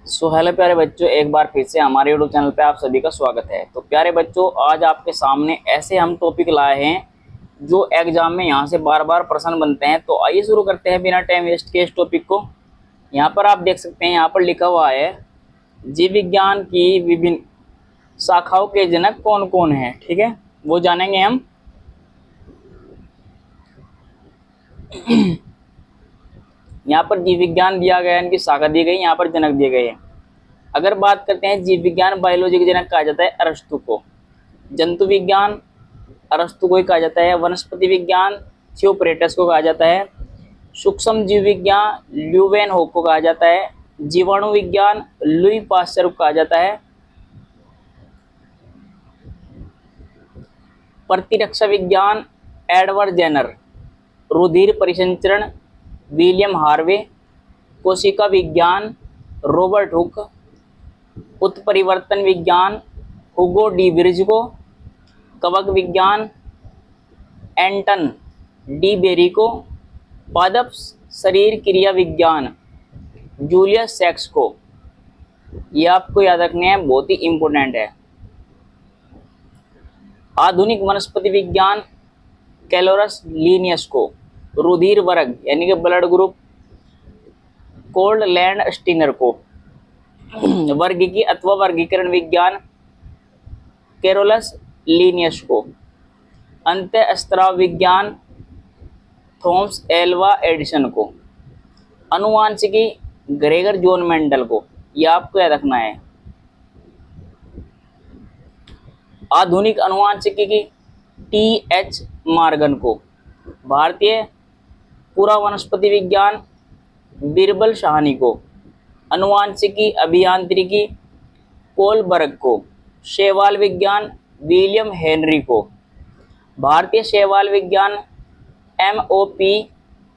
Hello प्यारे बच्चों, एक बार फिर से हमारे यूट्यूब चैनल पे आप सभी का स्वागत है। तो प्यारे बच्चों, आज आपके सामने ऐसे हम टॉपिक लाए हैं जो एग्जाम में यहाँ से बार बार प्रश्न बनते हैं। तो आइए शुरू करते हैं बिना टाइम वेस्ट के इस टॉपिक को। यहाँ पर आप देख सकते हैं, यहाँ पर लिखा हुआ है जीव विज्ञान की विभिन्न शाखाओं के जनक कौन कौन है। ठीक है, वो जानेंगे हम। यहाँ पर जीव विज्ञान दिया गया है, इनकी शाखा दी गई, यहाँ पर जनक दिए गए हैं। अगर बात करते हैं जीव विज्ञान, बायोलॉजी के जनक कहा जाता है अरस्तु को। जंतु विज्ञान अरस्तु को ही कहा जाता है। वनस्पति विज्ञान थियोक्रेटस को कहा जाता है। सूक्ष्म जीव विज्ञान ल्यूवेनहोक को कहा जाता है। जीवाणु विज्ञान लुई पास्चर को कहा जाता है। प्रतिरक्षा विज्ञान एडवर्ड जेनर। रुधिर परिसंचरण विलियम हार्वे। कोशिका विज्ञान रॉबर्ट हुक। उत्परिवर्तन विज्ञान हुगो डी विर्ज को। कवक विज्ञान एंटन डी बेरी को। पादप शरीर क्रिया विज्ञान जूलियस सैक्स को। ये आपको याद रखने हैं, बहुत ही इंपॉर्टेंट है। आधुनिक वनस्पति विज्ञान कैलोरस लीनियस को। रुधिर वर्ग यानी कि blood group cold land Steiner को। वर्गीकी अथवा वर्गीकरण विज्ञान कैरोलस लीनियस को। अंतःस्राव विज्ञान थॉमस एल्वा एडिसन को। अनुवांशिकी ग्रेगर जॉन मेंडल को। यह आपको याद रखना है। आधुनिक अनुवांशिकी की टी.एच. मॉर्गन को। भारतीय पूरा वनस्पति विज्ञान बिरबल साहनी को। अनुवांशिकी अभियांत्रिकी कोलबर्ग को। शैवाल विज्ञान विलियम हेनरी को। भारतीय शैवाल विज्ञान M.O.P.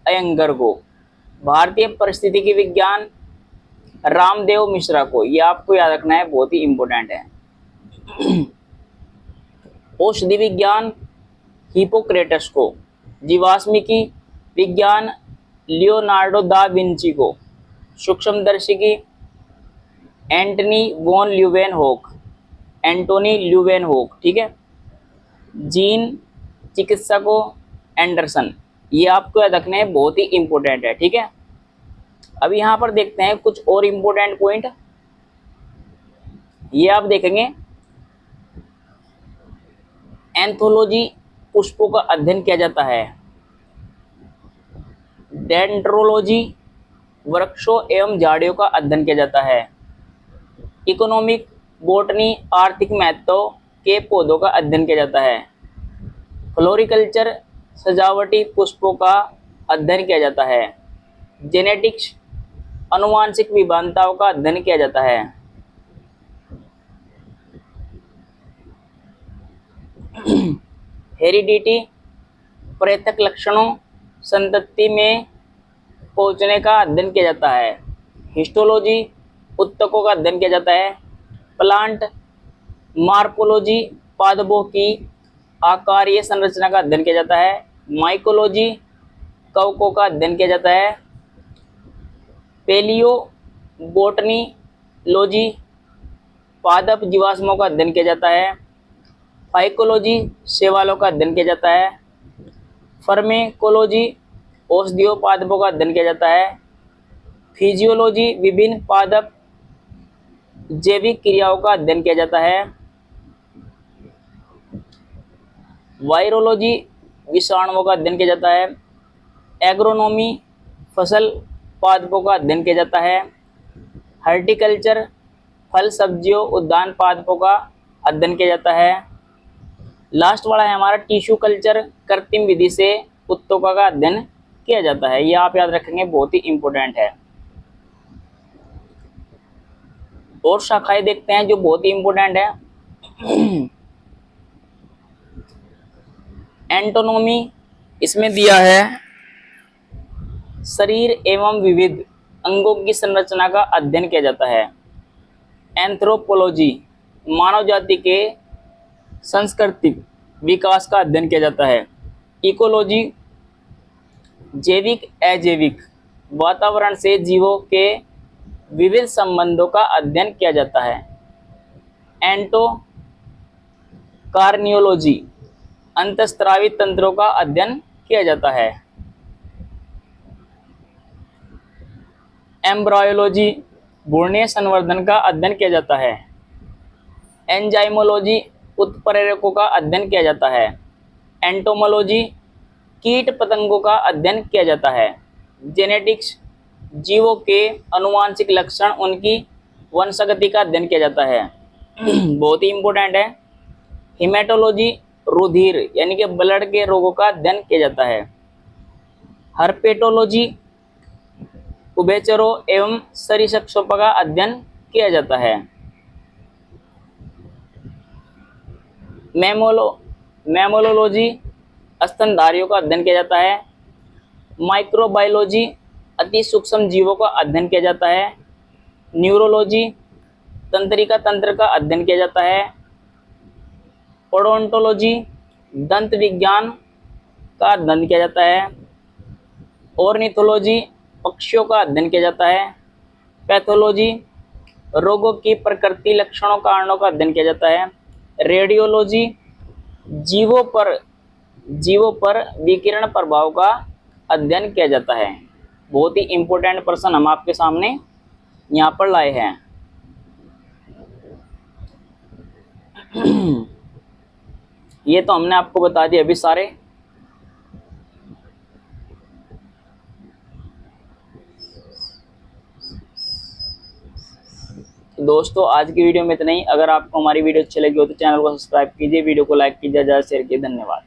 अयंगर को। भारतीय परिस्थितिकी विज्ञान रामदेव मिश्रा को। यह आपको याद रखना है, बहुत ही इंपॉर्टेंट है। औषधि विज्ञान हिपोक्रेटस को। जीवाश्मिकी विज्ञान लियोनार्डो दा विंची को। सूक्ष्मदर्शिकी एंटनी वॉन ल्यूवेनहोक एंटोनी ल्यूवेनहोक। ठीक है। जीन चिकित्सा को एंडरसन। ये आपको याद रखने हैं, बहुत ही इंपॉर्टेंट है। ठीक है। अब यहाँ पर देखते हैं कुछ और इंपॉर्टेंट पॉइंट। ये आप देखेंगे, एंथोलॉजी पुष्पों का अध्ययन किया जाता है। डेंड्रोलॉजी वृक्षों एवं झाड़ियों का अध्ययन किया जाता है। इकोनॉमिक बॉटनी आर्थिक महत्व के पौधों का अध्ययन किया जाता है। फ्लोरिकल्चर सजावटी पुष्पों का अध्ययन किया जाता है। जेनेटिक्स आनुवांशिक विभिन्नताओं का अध्ययन किया जाता है। हेरिडिटी प्रेतक लक्षणों संतति में पहुंचने का अध्ययन किया जाता है। हिस्टोलॉजी उत्तकों का अध्ययन किया जाता है। प्लांट मार्पोलॉजी पादपों की आकारीय संरचना का अध्ययन किया जाता है। माइकोलॉजी कवकों का अध्ययन किया जाता है। पेलियो बोटनी लॉजी पादप जीवाश्मों का अध्ययन किया जाता है। फाइकोलॉजी शैवालों का अध्ययन किया जाता है। फार्मेकोलॉजी औषधियों पादपों का अध्ययन किया जाता है। फिजियोलॉजी विभिन्न पादप जैविक क्रियाओं का अध्ययन किया जाता है। वायरोलॉजी विषाणुओं का अध्ययन किया जाता है। एग्रोनॉमी फसल पादपों का अध्ययन किया जाता है। हॉर्टिकल्चर फल सब्जियों उद्यान पादपों का अध्ययन किया जाता है। लास्ट वाला है हमारा टिश्यू कल्चर कृत्रिम विधि से उत्तकों का अध्ययन किया जाता है। यह आप याद रखेंगे, बहुत ही इंपॉर्टेंट है। और शाखाएं देखते हैं जो बहुत ही इंपॉर्टेंट है। एंटोनोमी इसमें दिया है शरीर एवं विविध अंगों की संरचना का अध्ययन किया जाता है। एंथ्रोपोलॉजी मानव जाति के सांस्कृतिक विकास का अध्ययन किया जाता है। इकोलॉजी जैविक अजैविक वातावरण से जीवों के विविध संबंधों का अध्ययन किया जाता है। एंडोकार्नियोलॉजी, अंतःस्रावी तंत्रों का अध्ययन किया जाता है। एम्ब्रायोलॉजी, भ्रूणीय संवर्धन का अध्ययन किया जाता है। एंजाइमोलॉजी, उत्प्रेरकों का अध्ययन किया जाता है। एंटोमोलॉजी, कीट पतंगों का अध्ययन किया जाता है। जेनेटिक्स, जीवों के अनुवांशिक लक्षण, उनकी वंशगति का अध्ययन किया जाता है। बहुत ही इंपॉर्टेंट है। हिमेटोलॉजी, रुधिर यानी कि ब्लड के रोगों का अध्ययन किया जाता है। हर्पेटोलॉजी, उभयचरों एवं सरीसृपों का अध्ययन किया जाता है। मैमोलॉजी, स्तनधारियों का अध्ययन किया जाता है। माइक्रोबायोलॉजी, अति सूक्ष्म जीवों का अध्ययन किया जाता है। न्यूरोलॉजी, तंत्रिका तंत्र का अध्ययन किया जाता है। ओडोंटोलॉजी, दंत विज्ञान का अध्ययन किया जाता है। ऑर्निथोलॉजी, पक्षियों का अध्ययन किया जाता है। पैथोलॉजी, रोगों की प्रकृति, लक्षणों, कारणों का अध्ययन किया जाता है। रेडियोलॉजी, जीवों पर विकिरण प्रभाव का अध्ययन किया जाता है। बहुत ही इंपॉर्टेंट प्रश्न हम आपके सामने यहाँ पर लाए हैं। ये तो हमने आपको बता दिया अभी सारे। दोस्तों आज की वीडियो में इतना ही। अगर आपको हमारी वीडियो अच्छी लगी हो तो चैनल को सब्सक्राइब कीजिए, वीडियो को लाइक कीजिए, ज़्यादा शेयर कीजिए। धन्यवाद।